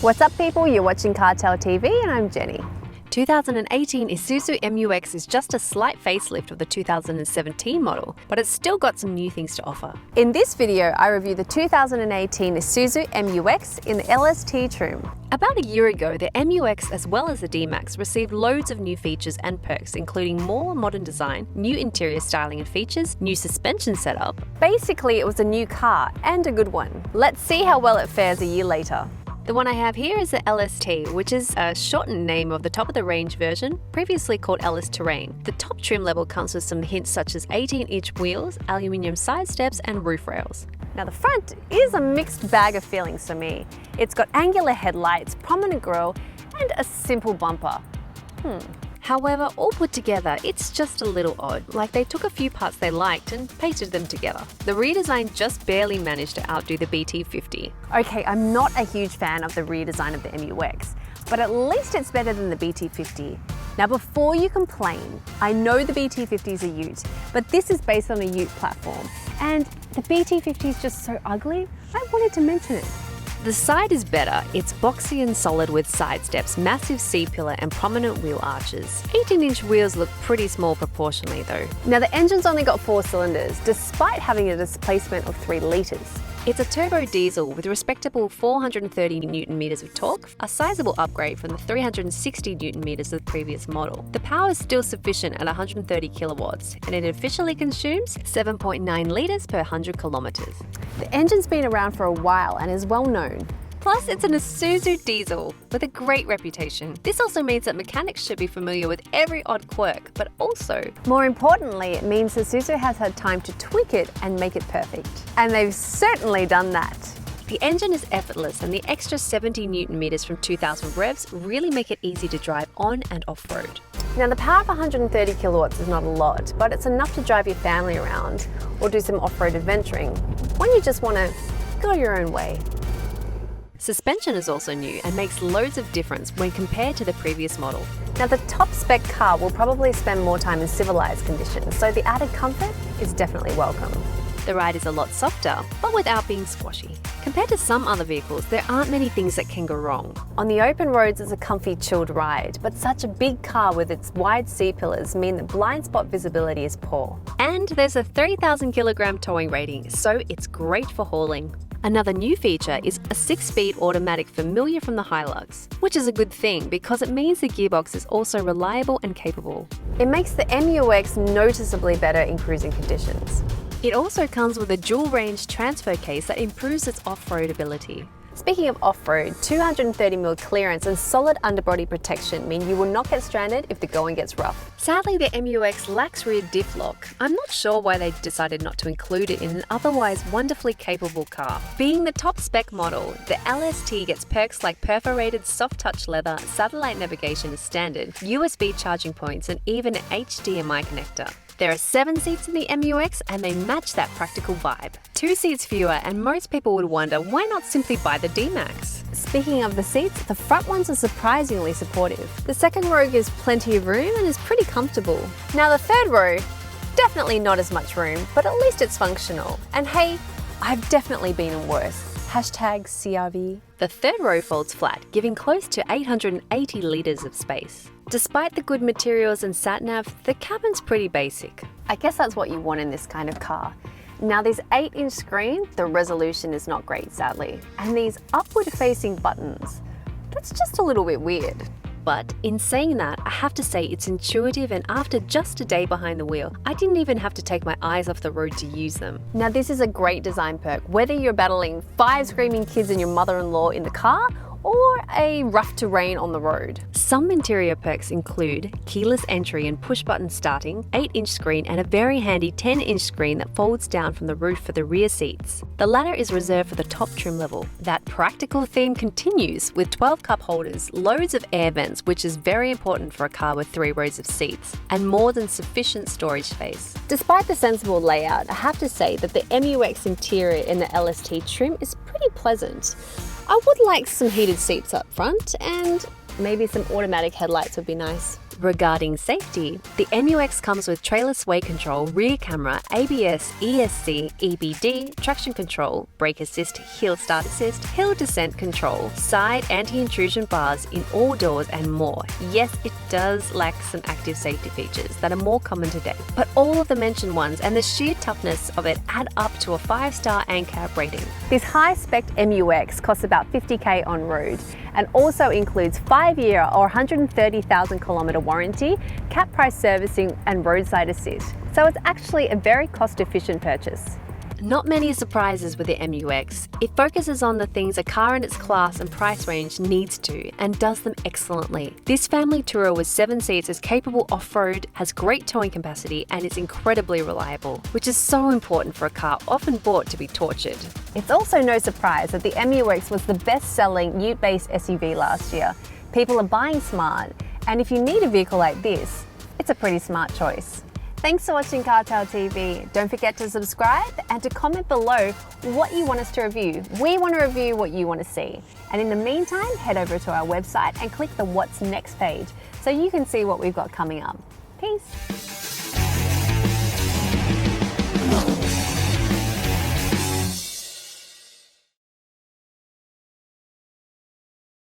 What's up people, you're watching Cartell TV and I'm Jenny. 2018 Isuzu MU-X is just a slight facelift of the 2017 model, but it's still got some new things to offer. In this video, I review the 2018 Isuzu MU-X in the LST trim. About a year ago, the MU-X as well as the D-Max received loads of new features and perks, including more modern design, new interior styling and features, new suspension setup. Basically, it was a new car and a good one. Let's see how well it fares a year later. The one I have here is the LST, which is a shortened name of the top-of-the-range version, previously called LS Terrain. The top trim level comes with some hints such as 18-inch wheels, aluminium side steps and roof rails. Now the front is a mixed bag of feelings for me. It's got angular headlights, prominent grille and a simple bumper. However, all put together, it's just a little odd, like they took a few parts they liked and pasted them together. The redesign just barely managed to outdo the BT50. Okay, I'm not a huge fan of the redesign of the MU-X, but at least it's better than the BT50. Now before you complain, I know the BT50 is a ute, but this is based on a ute platform, and the BT50 is just so ugly, I wanted to mention it. The side is better. It's boxy and solid with side steps, massive C-pillar and prominent wheel arches. 18-inch wheels look pretty small proportionally though. Now the engine's only got 4 cylinders, despite having a displacement of 3 litres. It's a turbo diesel with respectable 430 Nm of torque, a sizable upgrade from the 360 Nm of the previous model. The power is still sufficient at 130 kilowatts, and it officially consumes 7.9 litres per 100 kilometres. The engine's been around for a while and is well known. Plus, it's an Isuzu diesel with a great reputation. This also means that mechanics should be familiar with every odd quirk, but also, more importantly, it means Isuzu has had time to tweak it and make it perfect. And they've certainly done that. The engine is effortless and the extra 70 Nm from 2000 revs really make it easy to drive on and off-road. Now the power of 130 kilowatts is not a lot, but it's enough to drive your family around or do some off-road adventuring when you just want to go your own way. Suspension is also new and makes loads of difference when compared to the previous model. Now the top spec car will probably spend more time in civilized conditions, so the added comfort is definitely welcome. The ride is a lot softer, but without being squashy. Compared to some other vehicles, there aren't many things that can go wrong. On the open roads, it's a comfy, chilled ride, but such a big car with its wide C-pillars mean that blind spot visibility is poor. And there's a 3,000 kilogram towing rating, so it's great for hauling. Another new feature is a 6-speed automatic familiar from the Hilux, which is a good thing because it means the gearbox is also reliable and capable. It makes the MU-X noticeably better in cruising conditions. It also comes with a dual-range transfer case that improves its off-road ability. Speaking of off-road, 230mm clearance and solid underbody protection mean you will not get stranded if the going gets rough. Sadly, the MU-X lacks rear diff lock. I'm not sure why they decided not to include it in an otherwise wonderfully capable car. Being the top spec model, the LST gets perks like perforated soft touch leather, satellite navigation as standard, USB charging points and even an HDMI connector. There are 7 seats in the MU-X and they match that practical vibe. 2 seats fewer and most people would wonder why not simply buy the D-Max? Speaking of the seats, the front ones are surprisingly supportive. The second row gives plenty of room and is pretty comfortable. Now the third row, definitely not as much room, but at least it's functional. And hey, I've definitely been in worse. #CRV. The third row folds flat, giving close to 880 litres of space. Despite the good materials and sat-nav, the cabin's pretty basic. I guess that's what you want in this kind of car. Now this 8-inch screen, the resolution is not great sadly. And these upward-facing buttons, that's just a little bit weird. But in saying that, I have to say it's intuitive and after just a day behind the wheel, I didn't even have to take my eyes off the road to use them. Now this is a great design perk, whether you're battling 5 screaming kids and your mother-in-law in the car, or a rough terrain on the road. Some interior perks include keyless entry and push-button starting, 8-inch screen and a very handy 10-inch screen that folds down from the roof for the rear seats. The latter is reserved for the top trim level. That practical theme continues with 12 cup holders, loads of air vents, which is very important for a car with 3 rows of seats, and more than sufficient storage space. Despite the sensible layout, I have to say that the MU-X interior in the LST trim is pretty pleasant. I would like some heated seats up front and maybe some automatic headlights would be nice. Regarding safety, the MU-X comes with trailer sway control, rear camera, ABS, ESC, EBD, traction control, brake assist, hill start assist, hill descent control, side anti-intrusion bars in all doors and more. Yes, it does lack some active safety features that are more common today, but all of the mentioned ones and the sheer toughness of it add up to a 5-star ANCAP rating. This high-spec MU-X costs about $50K on road and also includes 5-year or 130,000 kilometre warranty, cap price servicing and roadside assist. So it's actually a very cost-efficient purchase. Not many surprises with the MU-X. It focuses on the things a car in its class and price range needs to, and does them excellently. This family tourer with 7 seats is capable off-road, has great towing capacity, and is incredibly reliable, which is so important for a car often bought to be tortured. It's also no surprise that the MU-X was the best-selling ute-based SUV last year. People are buying smart, and if you need a vehicle like this, it's a pretty smart choice. Thanks for watching CarTell TV. Don't forget to subscribe and to comment below what you want us to review. We want to review what you want to see. And in the meantime, head over to our website and click the What's Next page so you can see what we've got coming up. Peace.